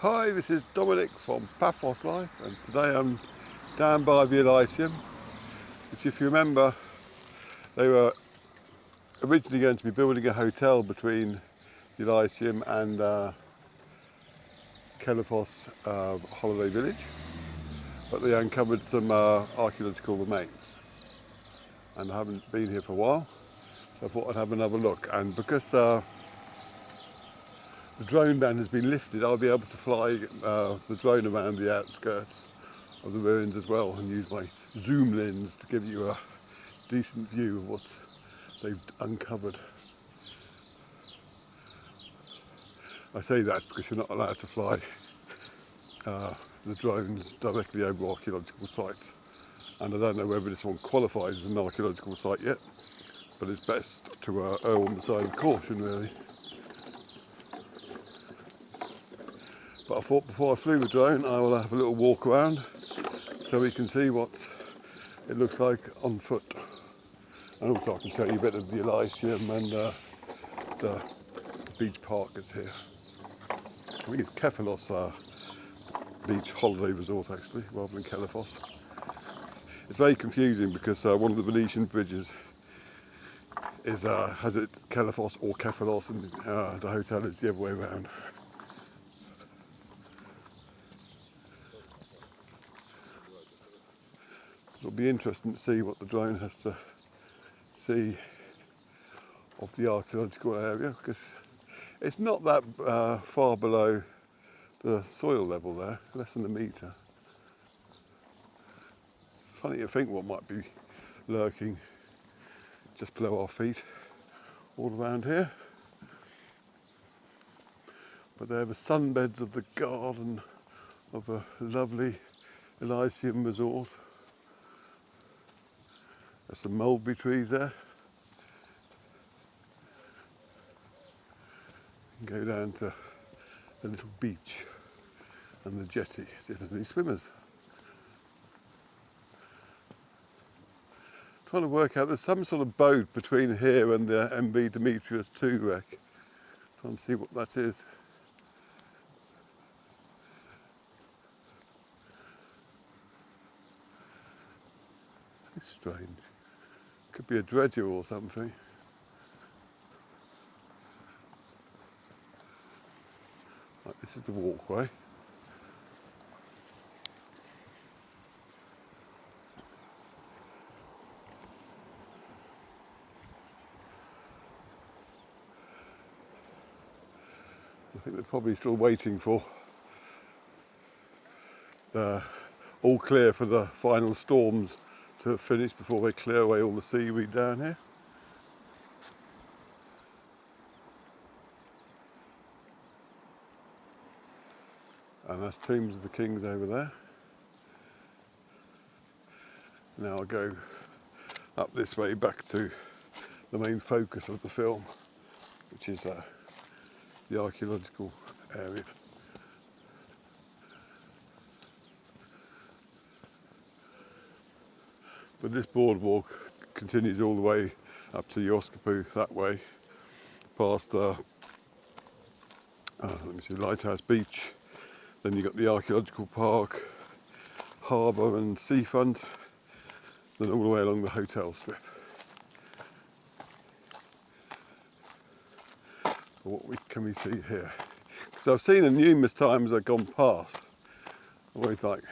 Hi, this is Dominic from Paphos Life, and today I'm down by the Elysium, which, if you remember, they were originally going to be building a hotel between the Elysium and Kefalos holiday village, but they uncovered some archaeological remains, and I haven't been here for a while, so I thought I'd have another look. And because the drone ban has been lifted, I'll be able to fly the drone around the outskirts of the ruins as well and use my zoom lens to give you a decent view of what they've uncovered. I say that because you're not allowed to fly the drones directly over archaeological sites, and I don't know whether this one qualifies as an archaeological site yet, but it's best to err on the side of caution, really. But I thought before I flew the drone I will have a little walk around so we can see what it looks like on foot, and also I can show you a bit of the Elysium and the beach park is here. I think it's Kefalos beach holiday resort actually, rather than Kefalos. It's very confusing because one of the Venetian bridges is has it Kefalos or Kefalos, and the hotel is the other way around. It'll be interesting to see what the drone has to see of the archaeological area, because it's not that far below the soil level there, less than a metre. Funny to think what might be lurking just below our feet all around here. But they're the sunbeds of the garden of a lovely Elysium resort. There's some mulberry trees there. You can go down to the little beach and the jetty, see if there's any swimmers. Trying to work out, there's some sort of boat between here and the MV Demetrius 2 wreck. Trying to see what that is. It's strange. Could be a dredger or something. Right, this is the walkway. I think they're probably still waiting for the all clear for the final storms to finish before they clear away all the seaweed down here. And that's Tombs of the Kings over there. Now I'll go up this way back to the main focus of the film, which is the archaeological area. But this boardwalk continues all the way up to Yoskapu that way, past the Lighthouse Beach. Then you've got the archaeological park, harbour and seafront, then all the way along the hotel strip. What can we see here? Because I've seen it numerous times I've gone past. I always like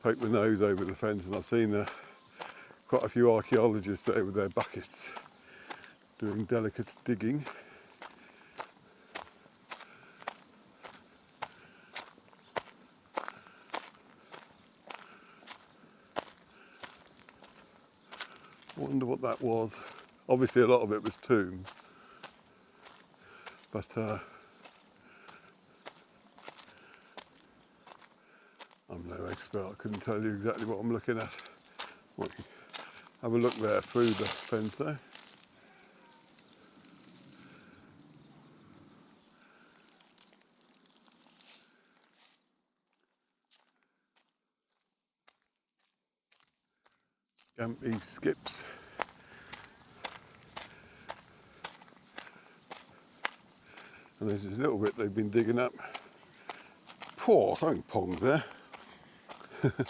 poke my nose over the fence, and I've seen quite a few archaeologists there with their buckets doing delicate digging. I wonder what that was. Obviously a lot of it was tombs, but I'm no expert, I couldn't tell you exactly what I'm looking at. Have a look there through the fence there. Gampy skips. And there's this little bit they've been digging up. Poor, something pongs there.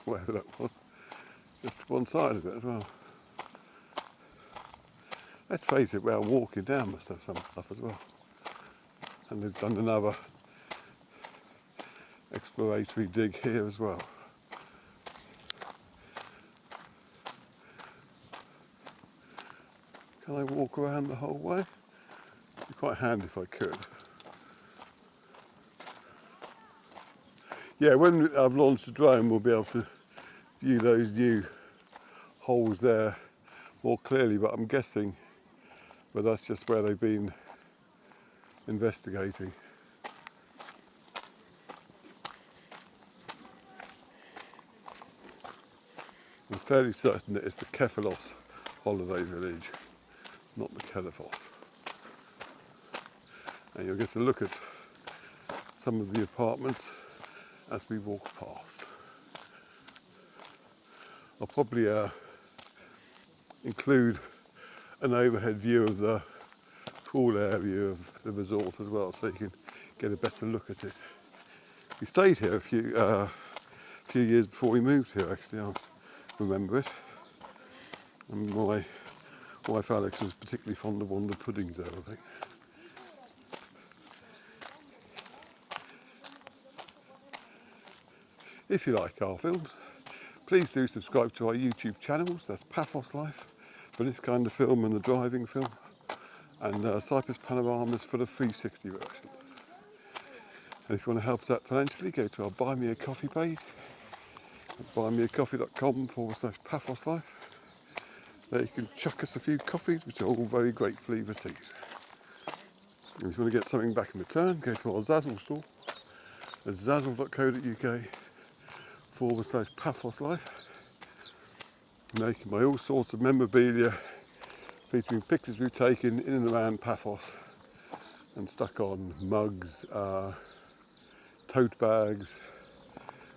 Whatever that was. Just one side of it as well. Let's face it, where I'm walking down must have some stuff as well. And they've done another exploratory dig here as well. Can I walk around the whole way? It'd be quite handy if I could. Yeah, when I've launched the drone, we'll be able to view those new holes there more clearly, but I'm guessing but that's just where they've been investigating. I'm fairly certain that it's the Kefalos holiday village, not the Kefalos. And you'll get to look at some of the apartments as we walk past. I'll probably include an overhead view of the pool area of the resort as well, so you can get a better look at it. We stayed here a few years before we moved here, actually. I remember it. And my wife Alex was particularly fond of one of the puddings there, I think. If you like our films, please do subscribe to our YouTube channels. That's Paphos Life for this kind of film and the driving film, and Cyprus Panoramas for the 360 version. And if you want to help us out financially, go to our Buy Me a Coffee page at buymeacoffee.com/Paphos Life. There you can chuck us a few coffees, which are all very gratefully received. And if you want to get something back in return, go to our Zazzle store at zazzle.co.uk/Paphos Life. Now you can buy all sorts of memorabilia featuring pictures we've taken in and around Paphos and stuck on mugs, tote bags,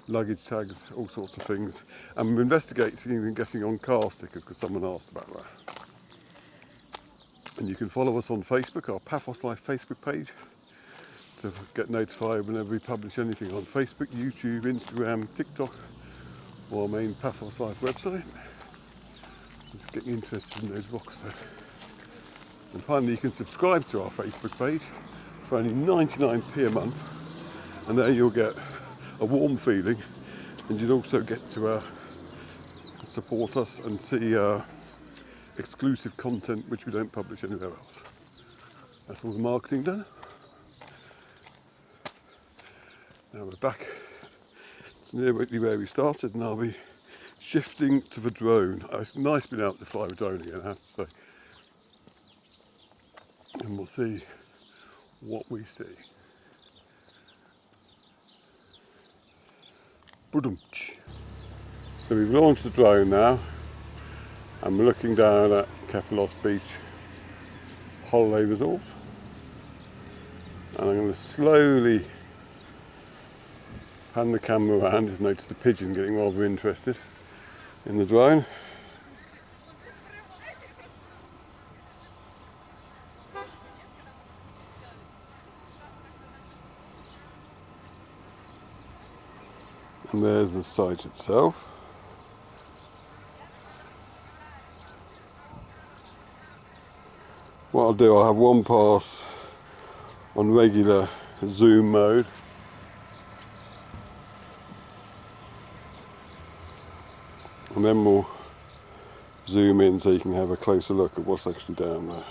luggage tags, all sorts of things. And we're investigating even getting on car stickers because someone asked about that. And you can follow us on Facebook, our Paphos Life Facebook page, to get notified whenever we publish anything on Facebook, YouTube, Instagram, TikTok, or our main Paphos Life website. Just getting interested in those rocks there. And finally, you can subscribe to our Facebook page for only 99p a month, and there you'll get a warm feeling, and you'll also get to support us and see exclusive content which we don't publish anywhere else. That's all the marketing done. Now we're back to nearly where we started, and I'll be shifting to the drone. It's nice being able to fly the drone again, I have to say. And we'll see what we see. So we've launched the drone now, and we're looking down at Kefalos Beach Holiday Resort. And I'm going to slowly pan the camera around. Just noticed a pigeon getting rather interested in the drone. And there's the site itself. What I'll do, I'll have one pass on regular zoom mode. And then we'll zoom in so you can have a closer look at what's actually down there.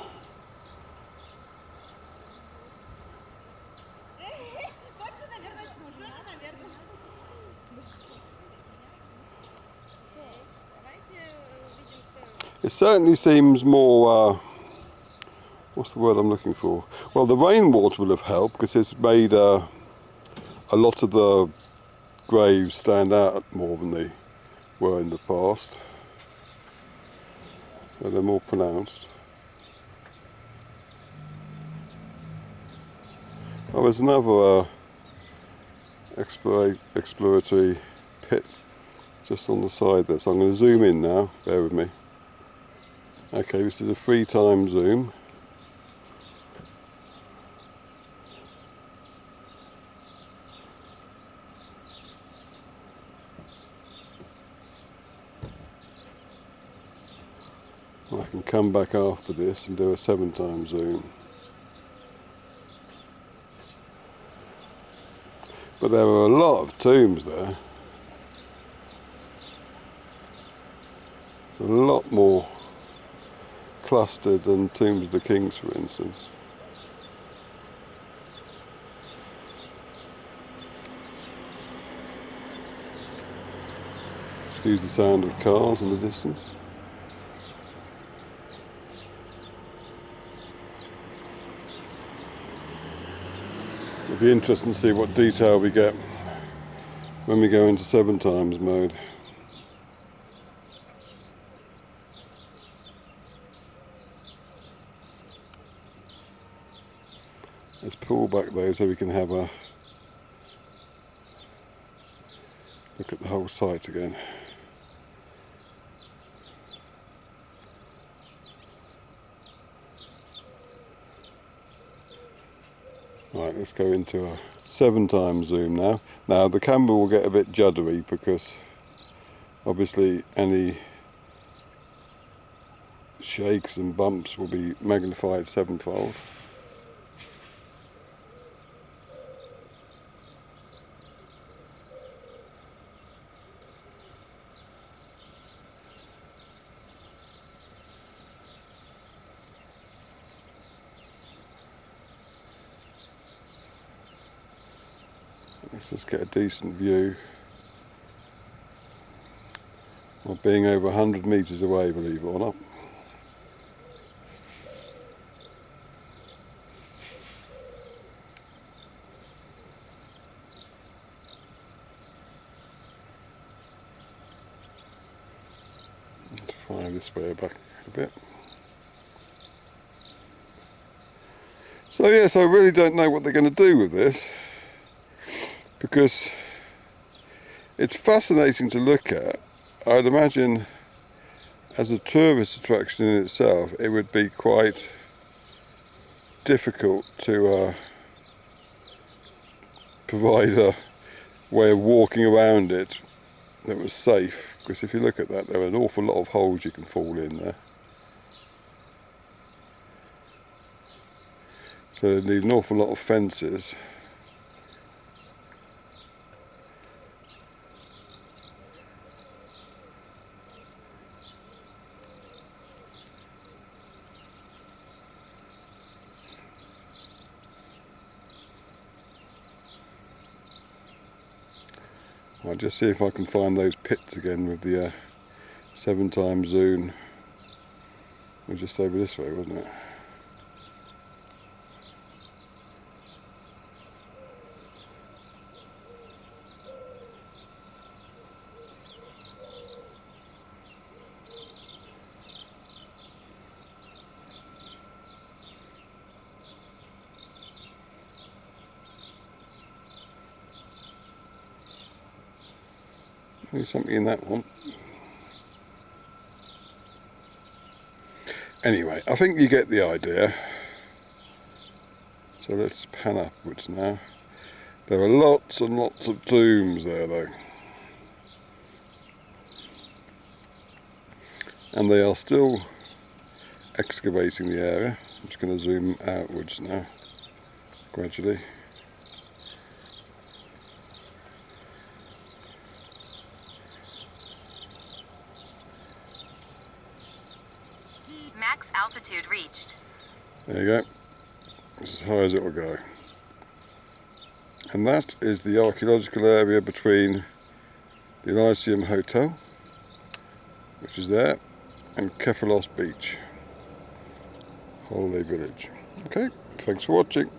It certainly seems more, what's the word I'm looking for? Well, the rainwater will have helped because it's made a lot of the graves stand out more than they were in the past. So they're more pronounced. Oh, there's another exploratory pit just on the side there, so I'm going to zoom in now, bear with me. Okay, this is a 3-time zoom. I can come back after this and do a 7x zoom. But there are a lot of tombs there. It's a lot more clustered than Tombs of the Kings, for instance. Excuse the sound of cars in the distance. It'll be interesting to see what detail we get when we go into 7x mode. Let's pull back though so we can have a look at the whole site again. Right, let's go into a 7x zoom now. Now the camera will get a bit juddery because obviously any shakes and bumps will be magnified 7-fold. Let's just get a decent view of being over 100 metres away, believe it or not. Let's fire this way back a bit. So yes, I really don't know what they're going to do with this, because it's fascinating to look at. I'd imagine as a tourist attraction in itself it would be quite difficult to provide a way of walking around it that was safe, because if you look at that, there are an awful lot of holes you can fall in there. So they need an awful lot of fences. I'll just see if I can find those pits again with the 7x zoom. It was just over this way, wasn't it? There's something in that one. Anyway, I think you get the idea. So let's pan upwards now. There are lots and lots of tombs there though. And they are still excavating the area. I'm just going to zoom outwards now, gradually. Max altitude reached. There you go. As high as it will go. And that is the archaeological area between the Elysium Hotel, which is there, and Kefalos Beach, holiday village. Okay, thanks for watching.